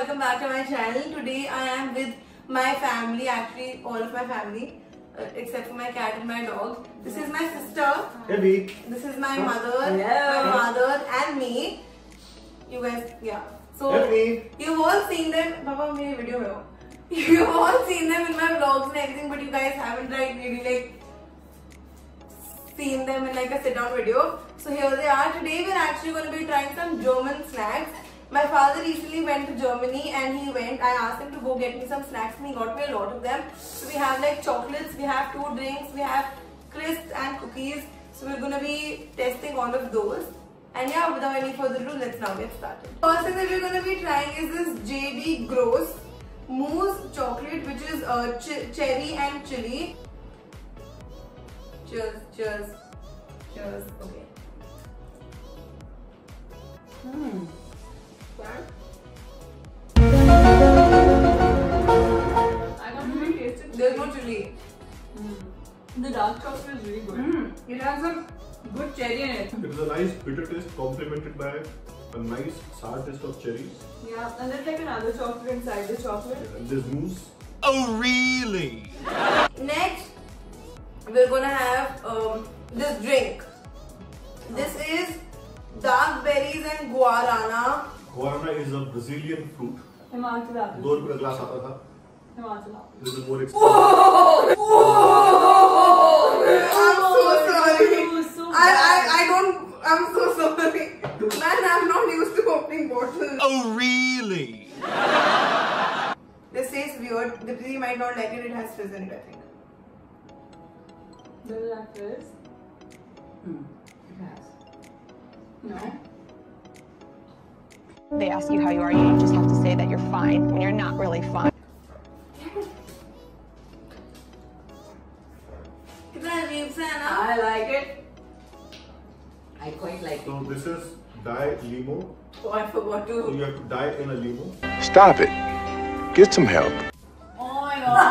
welcome back to my channel. Today I am with my family, actually all of my family, except for my cat and my dog. This is my sister. Hey. This is my mother, Hello. my father and me. You guys, yeah. So Hey. you've all seen them. Papa, मेरे video में हो. You've all seen them in my vlogs and everything, but you guys haven't maybe seen them in a sit-down video. So here they are. Today we're actually going to be trying some German snacks. My father recently went to Germany and I asked him to go get me some snacks and he got me a lot of them. So we have chocolates, we have 2 drinks, we have crisps and cookies. So we're going to be testing all of those. And yeah, without any further ado, let's now get started. First thing that we're going to be trying is this JD Gross Mousse chocolate, which is cherry and chili. Cheers, cheers, cheers. Okay. I can't really taste it. There's no chili. The dark chocolate is really good. It has a good cherry in it. It is a nice bitter taste complemented by a nice sour taste of cherries. Yeah, and there's another chocolate inside the chocolate. And this mousse. Oh, really? Next, we're gonna have this drink. This is dark berries and guarana. Guarana is a Brazilian fruit. Himachal apple. $2 का glass आता था. Himachal apple. This is more expensive. I'm so sorry. So I'm so sorry. Man, I'm not used to opening bottles. Oh, really? This tastes weird. Dipti might not like it. It has fizz in it, I think. Does it have fizz? It has. No? They ask you how you are, you just have to say that you're fine when you're not really fine. कितना अजीब सा है ना? I like it. I quite like it. So this is dye limo. Oh, I forgot So to. you have to dye in a limo. Stop it. Get some help. Oh my god.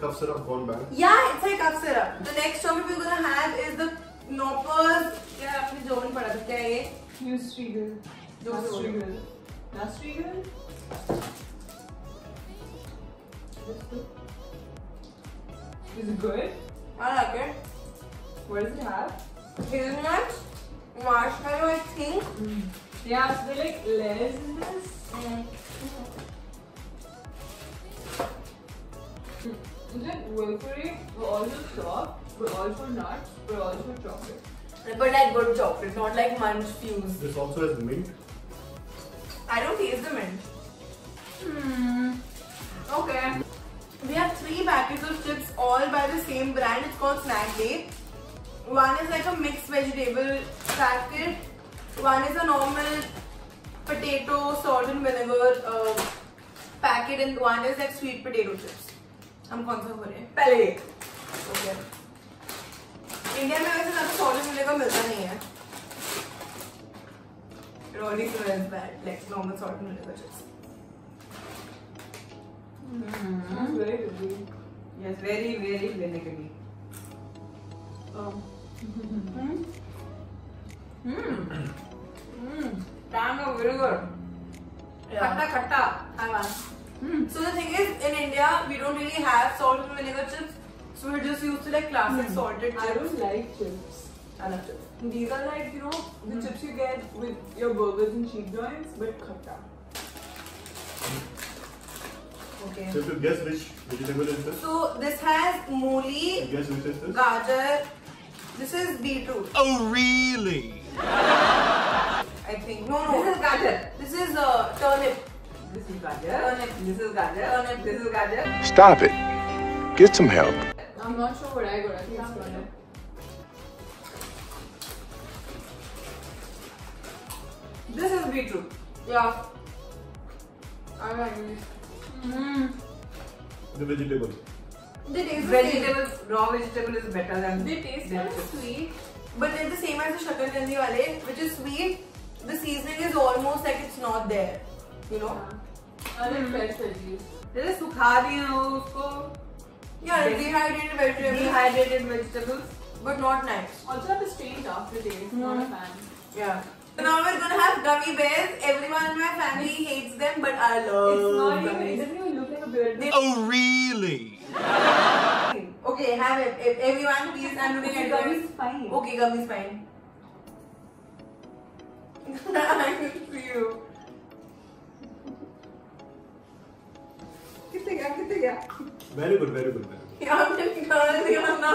Cough syrup gone bad. Yeah, it's like cough syrup. The next chocolate we're gonna have is the Knoppers. क्या आपने German पढ़ा था क्या ये? Nustriegel. जो से बोलो। Nustriegel. Nustriegel? Is it good? I like it. What does it have? Hazelnuts, marshmallow, I think. Yeah, so they're like layers in this. It's like wafery, but also soft, but also nuts, but also chocolate. But like good chocolate, not like Munch Fuse. This also has mint. I don't taste the mint. Okay. We have 3 packets of chips, all by the same brand. It's called Snack Day. One is like a mixed vegetable packet. One is a normal potato salt and vinegar packet, and one is like sweet potato chips. हम कौन सा हो रहे हैं? पहले ये. Okay. India में वैसे ज़्यादा salt and vinegar मिलता नहीं है. It already smells bad, like normal salt and vinegar chips. It's very good. Yes, very, very vinegary. Tang of vinegar. Khatta khatta. I want. So the thing is, in India, we don't really have salt and vinegar chips. So we're just used to like classic salted chips. I don't like chips. I love chips. These are like, you know, the chips you get with your burgers and cheap joints, but khatta. Okay. So if you guess which vegetable is this? So this has mooli, Guess which is this? gajar. This is beetroot. Oh, really? I think. No. This is gajar. This is turnip. This is gajar. Turnip. This is gajar. Turnip. This is gajar. Stop it. Get some help. I'm not sure what I got. I think it's turnip. This is beetroot. Yeah. I like it. The vegetable. They taste the same. Vegetables, raw vegetable is better than They taste their kind of chips. sweet, but they're the same as the shakarkandi wale, which is sweet. The seasoning is almost like it's not there, you know. I like fresh veggies. जैसे सुखा दिए हो उसको. Yeah, dehydrated vegetables. Dehydrated vegetables. but not nice. Also have a strange aftertaste. Not a fan. Yeah. So now we're gonna have gummy bears. Everyone in my family hates them, but I love It's not even, it gummies. doesn't even look like a bear. Oh, really? Okay, have it. If everyone please, I'm looking at Gummy's yours. fine. Okay, gummy's fine. I see you. कितने गया? Very good, very good, very good. I'm just निकाल दिया ना.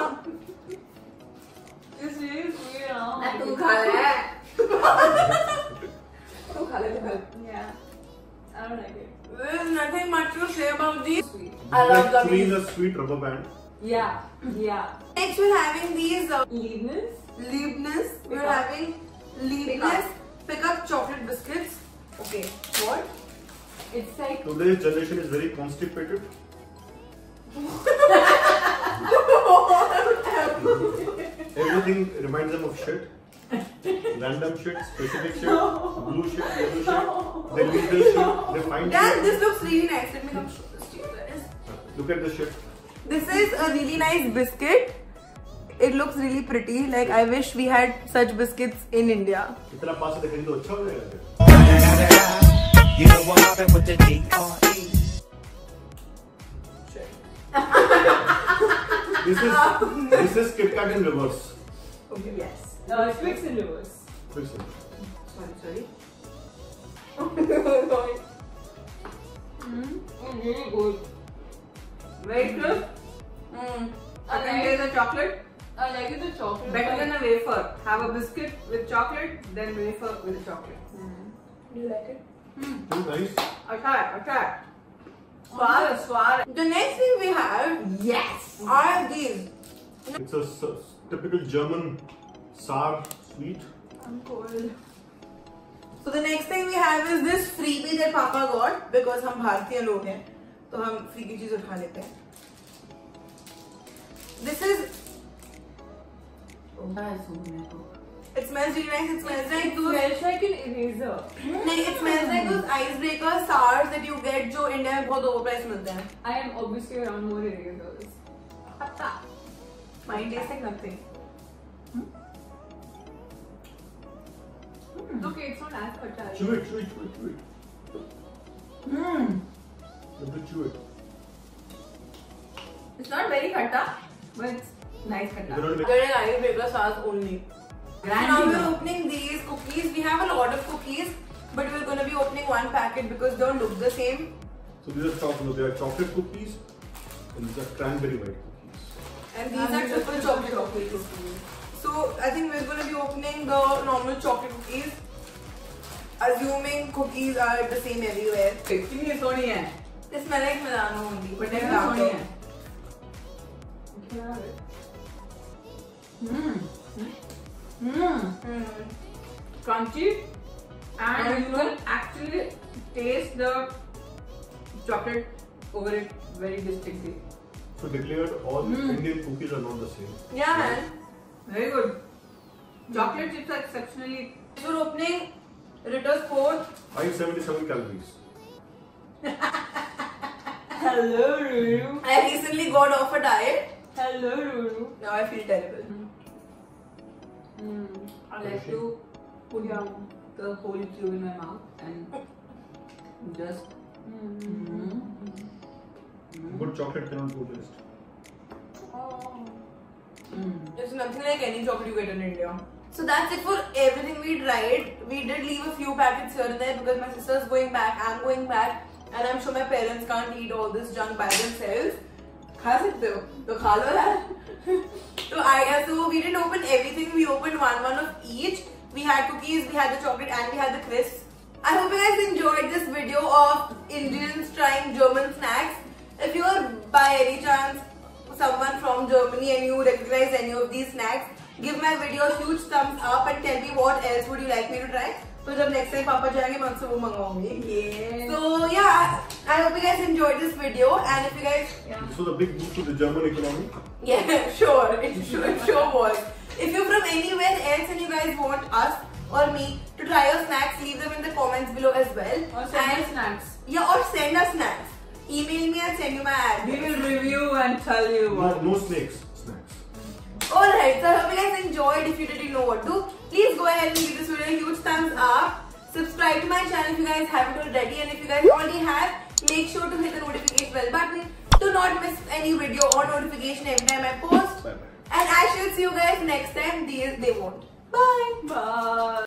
It's really sweet now. ना तू खा ले. तू खा ले तो. Yeah. I don't like it. There's nothing much to say about these. Sweet. I love Like chewing gummies. a sweet rubber band. Yeah. Yeah. Next we're having these Leibniz. Leibniz. We're Pick up. having Leibniz pick up chocolate biscuits. Okay, what? It's like Today's generation is very constipated. Everything reminds them of shit. Random shit, specific shit, blue shit, yellow shit. They leave this shit, they find Yeah, shit. this looks really nice. Let me come show this to you guys. Look at the shit. This is a really nice biscuit. It looks really pretty. Like I wish we had such biscuits in India. इतना पास से देखेंगे तो अच्छा हो जाएगा. You know what happened with the D.R.E. This is Kit Kat in reverse. Okay, yes. Twix in reverse. Listen. Sorry. It's really good. Very good. I can taste the chocolate. I like it the chocolate. Better than a wafer. Have a biscuit with chocolate, then wafer with chocolate. Do you like it? Nice. Attack. Swar. The next thing we have are these. It's a typical German sour sweet. I'm cold. So the next thing we have is this freebie that Papa got because हम भारतीय लोग हैं तो हम free की चीज उठा लेते हैं. This is. It smells really nice. It smells like It those. smells like an eraser. नहीं, it smells like those icebreaker sours that you get जो इंडिया में बहुत overpriced मिलते हैं. I am obviously around more erasers. Mine tastes like nothing. Okay, it's not as much. Chew it. You have to chew it. It's not very khatta, but it's nice You khatta. cannot make- There is icebreaker sours only. So now we're opening these cookies. We have a lot of cookies, but we're gonna be opening one packet because they don't look the same. So these are chocolate. They are chocolate cookies, and these are cranberry white cookies. And these are triple chocolate cookies. So I think we're gonna be opening the normal chocolate cookies, assuming cookies are the same everywhere. कितनी सोनी है? They smell like Milano only, but they're कितनी Soni darker. है? Crunchy, and you can actually taste the chocolate over it very distinctly. So declared, all Indian cookies are not the same. Yeah, man. Very good. Chocolate chips are exceptionally. We're opening Ritter's 4. 577 calories. Hello, Ruru. I recently got off a diet. Hello, Ruru. Now I feel terrible. I like to put down the whole cube in my mouth and just. Good chocolate cannot go waste. It's nothing like any chocolate you get in India. So that's it for everything we tried. We did leave a few packets here and there because my sister's going back, I'm going back, and I'm sure my parents can't eat all this junk by themselves. खा सकते हो तो खा लो यार. So we didn't open everything. We opened one of each. We had cookies, we had the chocolate, and we had the crisps. I hope you guys enjoyed this video of Indians trying German snacks. If you are by any chance someone from Germany and you recognize any of these snacks, give my video a huge thumbs up and tell me what else would you like me to try. So जब next time पापा जाएंगे मैं उनसे वो मंगवाऊंगी. So yeah, I hope you guys enjoyed this video, and if you guys This was a big boost to the German economy. yeah, sure, it sure was. If you're from anywhere else and you guys want us or me to try your snacks, leave them in the comments below as well. Or send And- us snacks. Yeah, or send us snacks. Email me and send you my address. We will review and tell you No, what. no snakes. Snacks. Alright, so I hope you guys enjoyed. If you didn't know what to, please go ahead and give this video a huge thumbs up. Subscribe to my channel if you guys haven't already, and if you guys already have, make sure to hit the notification bell button to not miss any video or notification every time I post. Bye bye. And I shall see you guys next time. They won't. Bye. Bye.